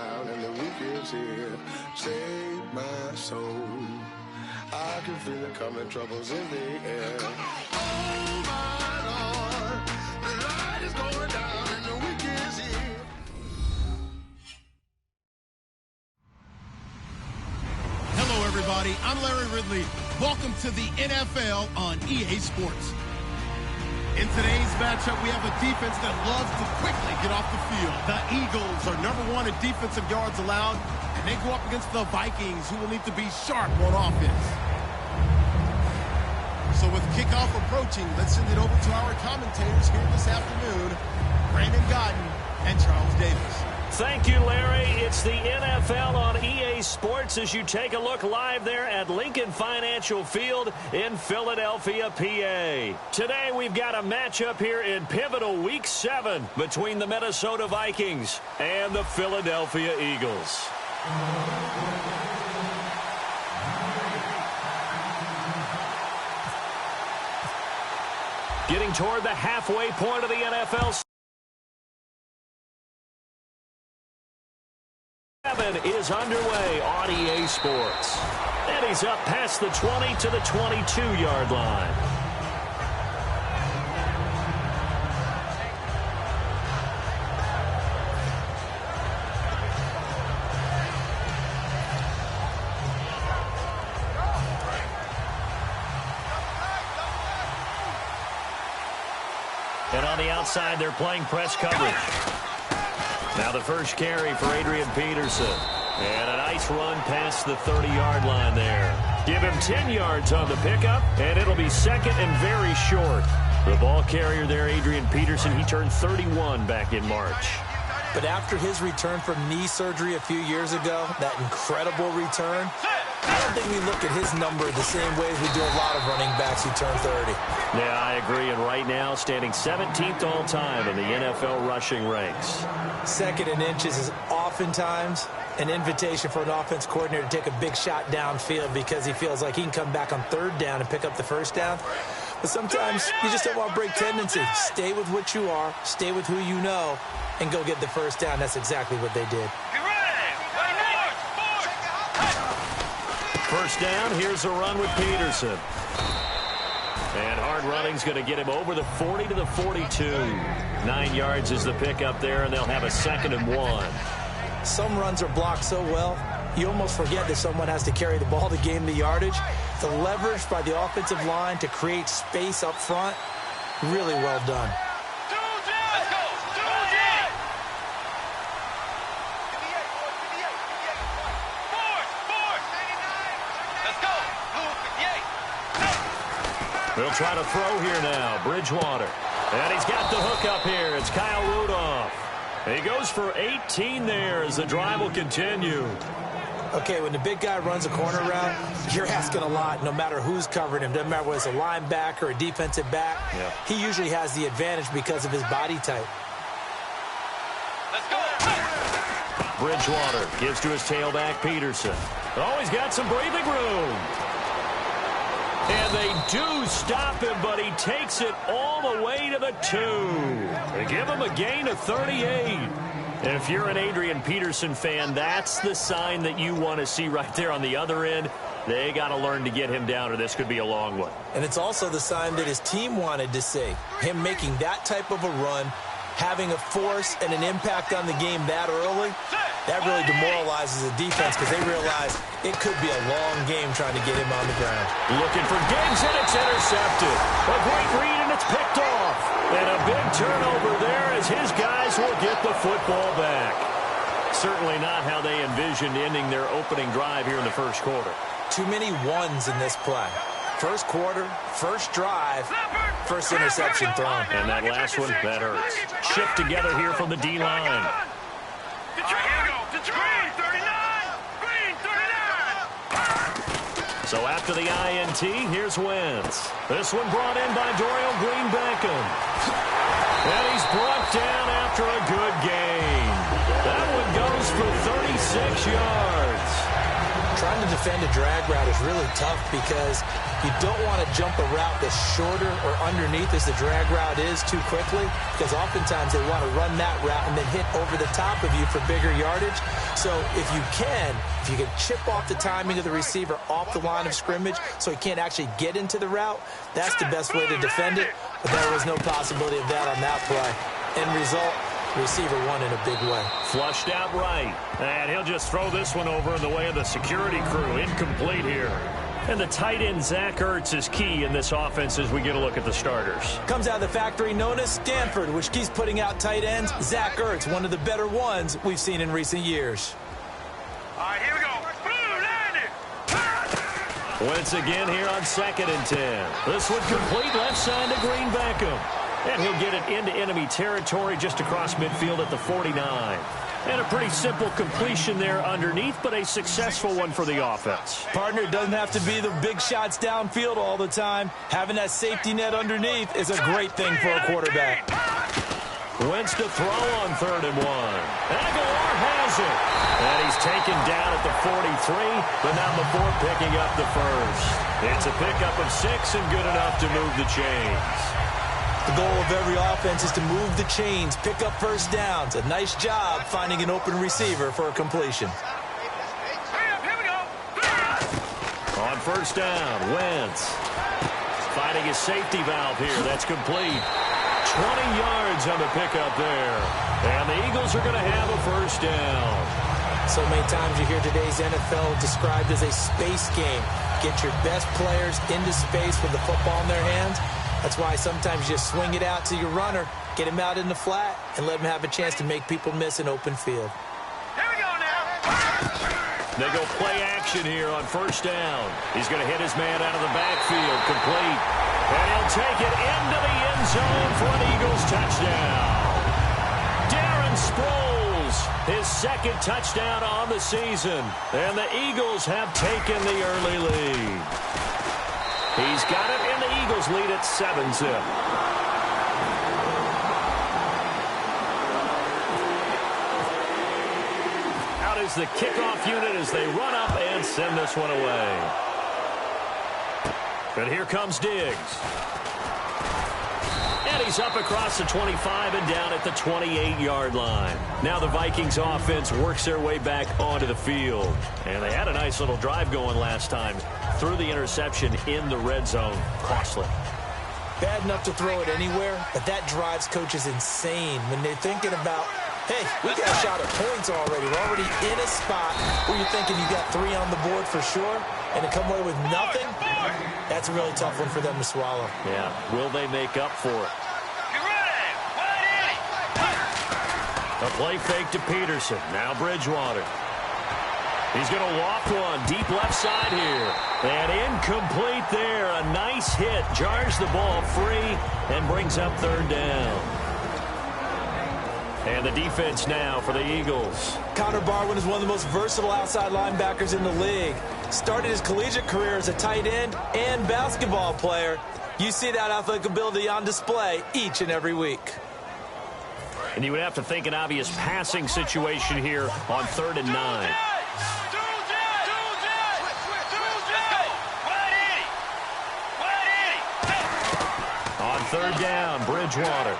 down and the weekend's here. Save my soul. I can feel it coming, troubles in the air. Oh my Lord, the light is going down and the weekend's here. Hello, everybody. I'm Larry Ridley. Welcome to the NFL on EA Sports. In today's matchup, we have a defense that loves to quickly get off the field. The Eagles are #1 in defensive yards allowed, and they go up against the Vikings, who will need to be sharp on offense. So with kickoff approaching, let's send it over to our commentators here this afternoon, Brandon Godden and Charles Davis. Thank you, Larry. It's the NFL on EA Sports as you take a look live there at Lincoln Financial Field in Philadelphia, PA. Today we've got a matchup here in pivotal Week 7 between the Minnesota Vikings and the Philadelphia Eagles. Getting toward the halfway point of the NFL is underway on EA Sports. And he's up past the 20 to the 22-yard line. And on the outside, they're playing press coverage. Now the first carry for Adrian Peterson. And a nice run past the 30-yard line there. Give him 10 yards on the pickup, and it'll be second and very short. The ball carrier there, Adrian Peterson, he turned 31 back in March. But after his return from knee surgery a few years ago, that incredible return, I don't think we look at his number the same way as we do a lot of running backs who turn 30. Yeah, I agree. And right now, standing 17th all-time in the NFL rushing ranks. Second in inches is oftentimes an invitation for an offense coordinator to take a big shot downfield because he feels like he can come back on third down and pick up the first down. But sometimes you just don't want to break tendency. Stay with what you are, stay with who you know, and go get the first down. That's exactly what they did. First down, here's a run with Peterson. And hard running's going to get him over the 40 to the 42. 9 yards is the pickup there, and they'll have a 2nd and 1. Some runs are blocked so well, you almost forget that someone has to carry the ball to gain the yardage. The leverage by the offensive line to create space up front, really well done. They'll try to throw here now. Bridgewater. And he's got the hook up here. It's Kyle Rudolph. He goes for 18 there as the drive will continue. Okay, when the big guy runs a corner route, you're asking a lot no matter who's covering him. Doesn't matter whether it's a linebacker or a defensive back. Yeah. He usually has the advantage because of his body type. Let's go. Bridgewater gives to his tailback, Peterson. Oh, he's got some breathing room. And they do stop him, but he takes it all the way to the 2. They give him a gain of 38. And if you're an Adrian Peterson fan, that's the sign that you want to see right there on the other end. They got to learn to get him down, or this could be a long one. And it's also the sign that his team wanted to see. Him making that type of a run, having a force and an impact on the game that early, that really demoralizes the defense because they realize it could be a long game trying to get him on the ground. Looking for Diggs, and it's intercepted. A great read, and it's picked off. And a big turnover there as his guys will get the football back. Certainly not how they envisioned ending their opening drive here in the first quarter. Too many ones in this play. First quarter, first drive, first interception thrown. And that last one, that hurts. Shift together here from the D-line. So after the INT, here's Wentz. This one brought in by Dorial Green-Beckham. And he's brought down after a good gain. That one goes for 36 yards. Trying to defend a drag route is really tough because you don't want to jump a route that's shorter or underneath as the drag route is too quickly, because oftentimes they want to run that route and then hit over the top of you for bigger yardage. So if you can chip off the timing of the receiver off the line of scrimmage so he can't actually get into the route, that's the best way to defend it. But there was no possibility of that on that play. End result, receiver won in a big way. Flushed out right. And he'll just throw this one over in the way of the security crew. Incomplete here. And the tight end, Zach Ertz, is key in this offense as we get a look at the starters. Comes out of the factory known as Stanford, which keeps putting out tight ends. Zach Ertz, one of the better ones we've seen in recent years. All right, here we go. Wentz again here on 2nd and 10. This one complete left side to Green Beckham. And he'll get it into enemy territory just across midfield at the 49. And a pretty simple completion there underneath, but a successful one for the offense. Partner, it doesn't have to be the big shots downfield all the time. Having that safety net underneath is a great thing for a quarterback. Wentz to throw on 3rd and 1. Aguilar has it. And he's taken down at the 43, but not before picking up the first. It's a pickup of 6 and good enough to move the chains. The goal of every offense is to move the chains, pick up first downs. A nice job finding an open receiver for a completion. Here we go. On 1st down, Wentz finding his safety valve here. That's complete. 20 yards on the pickup there. And the Eagles are going to have a 1st down. So many times you hear today's NFL described as a space game. Get your best players into space with the football in their hands. That's why sometimes you just swing it out to your runner, get him out in the flat, and let him have a chance to make people miss an open field. Here we go now. They go play action here on 1st down. He's going to hit his man out of the backfield, complete. And he'll take it into the end zone for an Eagles touchdown. Darren Sproles, his 2nd touchdown on the season. And the Eagles have taken the early lead. He's got it, and the Eagles lead at 7-zip. Out is the kickoff unit as they run up and send this one away. But here comes Diggs. And he's up across the 25 and down at the 28-yard line. Now the Vikings offense works their way back onto the field. And they had a nice little drive going last time. Through the interception in the red zone. Costly. Bad enough to throw it anywhere, but that drives coaches insane when they're thinking about, hey, we got a shot at points already. We're already in a spot where you're thinking you got 3 on the board for sure, and to come away with nothing, that's a really tough one for them to swallow. Yeah, will they make up for it? Get ready. A play fake to Peterson. Now Bridgewater. He's going to loft one deep left side here. And incomplete there. A nice hit. Jars the ball free and brings up 3rd down. And the defense now for the Eagles. Connor Barwin is one of the most versatile outside linebackers in the league. Started his collegiate career as a tight end and basketball player. You see that athletic ability on display each and every week. And you would have to think an obvious passing situation here on 3rd and 9. On 3rd down, Bridgewater.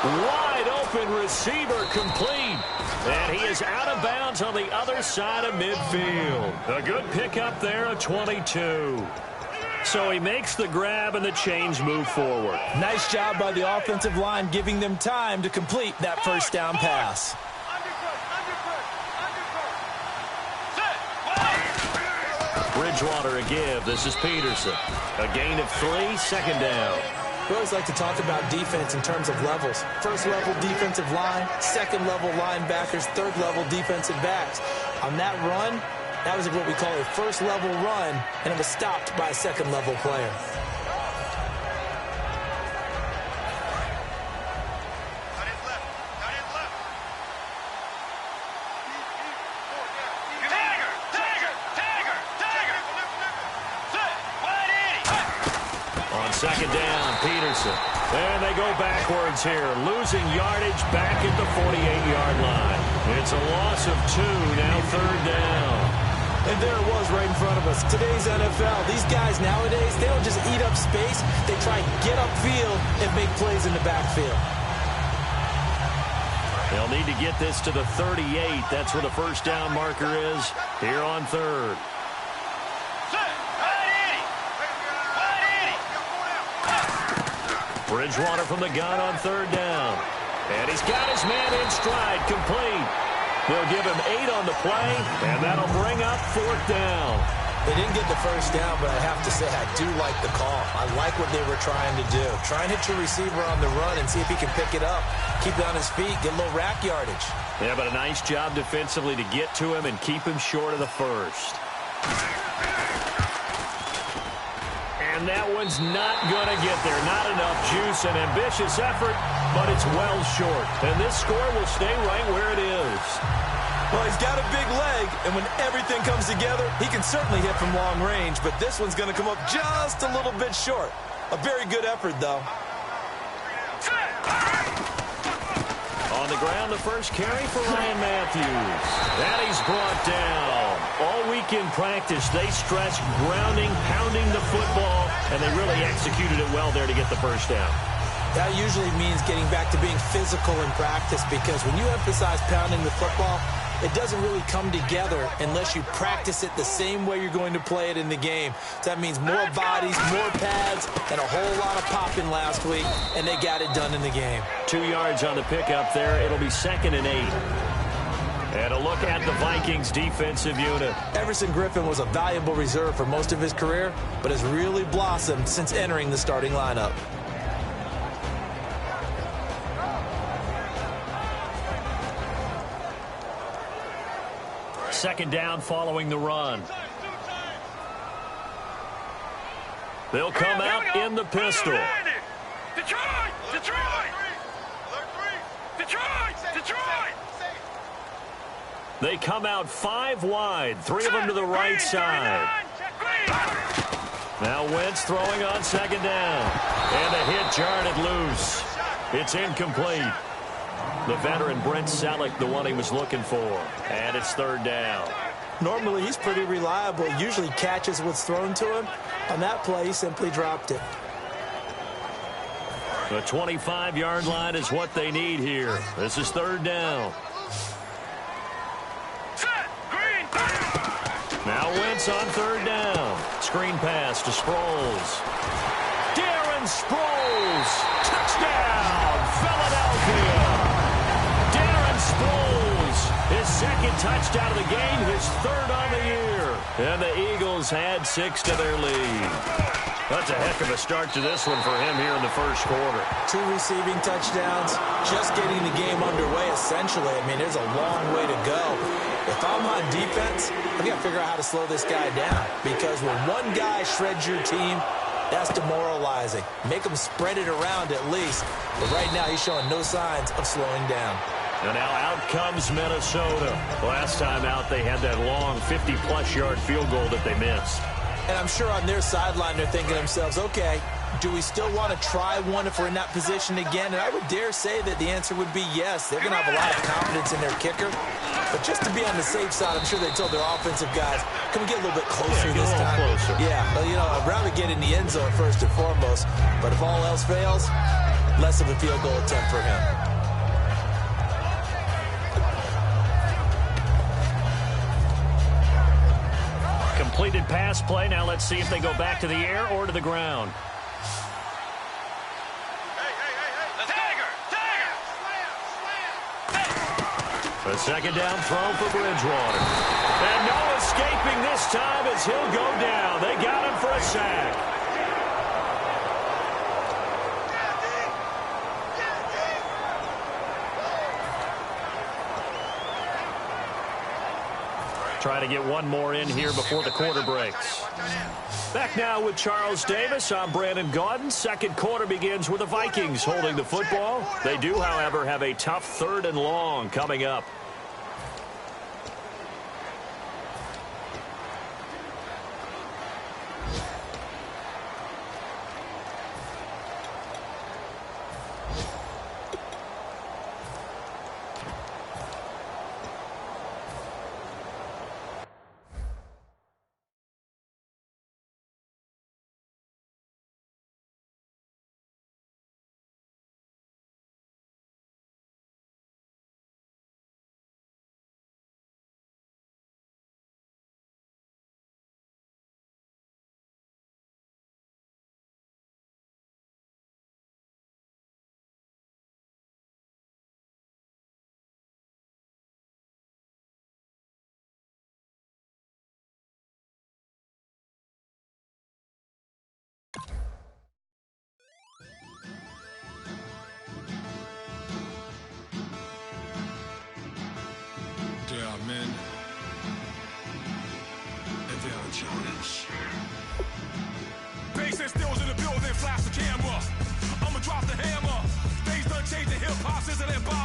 Wide open receiver complete. And he is out of bounds on the other side of midfield. A good pickup there, a 22. So he makes the grab and the chains move forward. Nice job by the offensive line giving them time to complete that 1st down pass. Bridgewater a give. This is Peterson. A gain of 3, 2nd down. We always like to talk about defense in terms of levels. 1st level defensive line, 2nd level linebackers, 3rd level defensive backs. On that run, that was what we call a 1st level run, and it was stopped by a 2nd level player. On 2nd down, Peterson. And they go backwards here, losing yardage back at the 48-yard line. It's a loss of 2, now 3rd down. And there it was right in front of us. Today's NFL, these guys nowadays, they don't just eat up space. They try and get upfield and make plays in the backfield. They'll need to get this to the 38. That's where the first down marker is here on third. Bridgewater from the gun on third down. And he's got his man in stride, complete. They'll give him 8 on the play, and that'll bring up fourth down. They didn't get the first down, but I have to say I do like the call. I like what they were trying to do. Try and hit your receiver on the run and see if he can pick it up. Keep it on his feet, get a little rack yardage. Yeah, but a nice job defensively to get to him and keep him short of the first. And that one's not going to get there. Not enough juice. An ambitious effort, but it's well short. And this score will stay right where it is. Well, he's got a big leg, and when everything comes together, he can certainly hit from long range, but this one's going to come up just a little bit short. A very good effort, though. On the ground, the first carry for Ryan Matthews. And he's brought down. All week in practice, they stressed grounding, pounding the football, and they really executed it well there to get the first down. That usually means getting back to being physical in practice, because when you emphasize pounding the football, it doesn't really come together unless you practice it the same way you're going to play it in the game. So that means more bodies, more pads, and a whole lot of popping last week, and they got it done in the game. 2 yards on the pickup there. It'll be 2nd and 8. And a look at the Vikings defensive unit. Everson Griffin was a valuable reserve for most of his career, but has really blossomed since entering the starting lineup. Second down following the run. They'll come out in the pistol. Detroit! Detroit! Detroit! Detroit! They come out 5 wide, 3 of them to the right side. Now Wentz throwing on second down. And the hit jarred it loose. It's incomplete. The veteran Brent Selleck, the one he was looking for. And it's third down. Normally, he's pretty reliable. Usually catches what's thrown to him. On that play, he simply dropped it. The 25-yard line is what they need here. This is third down. Now Wentz on third down. Screen pass to Sproles. Darren Sproles. Touchdown, Philadelphia. Darren Sproles, his second touchdown of the game, his third on the year. And the Eagles had 6 to their lead. That's a heck of a start to this one for him here in the first quarter. 2 receiving touchdowns, just getting the game underway, essentially. I mean, there's a long way to go. If I'm on defense, I've got to figure out how to slow this guy down, because when one guy shreds your team, that's demoralizing. Make him spread it around at least. But right now, he's showing no signs of slowing down. And now out comes Minnesota. Last time out, they had that long 50-plus yard field goal that they missed. And I'm sure on their sideline, they're thinking to themselves, okay, do we still want to try one if we're in that position again? And I would dare say that the answer would be yes. They're going to have a lot of confidence in their kicker. But just to be on the safe side, I'm sure they told their offensive guys, can we get a little bit closer this time? Closer. Yeah, well, you know, I'd rather get in the end zone first and foremost. But if all else fails, less of a field goal attempt for him. Completed pass play. Now let's see if they go back to the air or to the ground. A second down throw for Bridgewater. And no escaping this time as he'll go down. They got him for a sack. Try to get one more in here before the quarter breaks. Back now with Charles Davis. I'm Brandon Gaudin. Second quarter begins with the Vikings holding the football. They do, however, have a tough 3rd and long coming up. Bass and stills in the building, flash the camera. I'ma drop the hammer. Things done changed, the hip hop isn't it?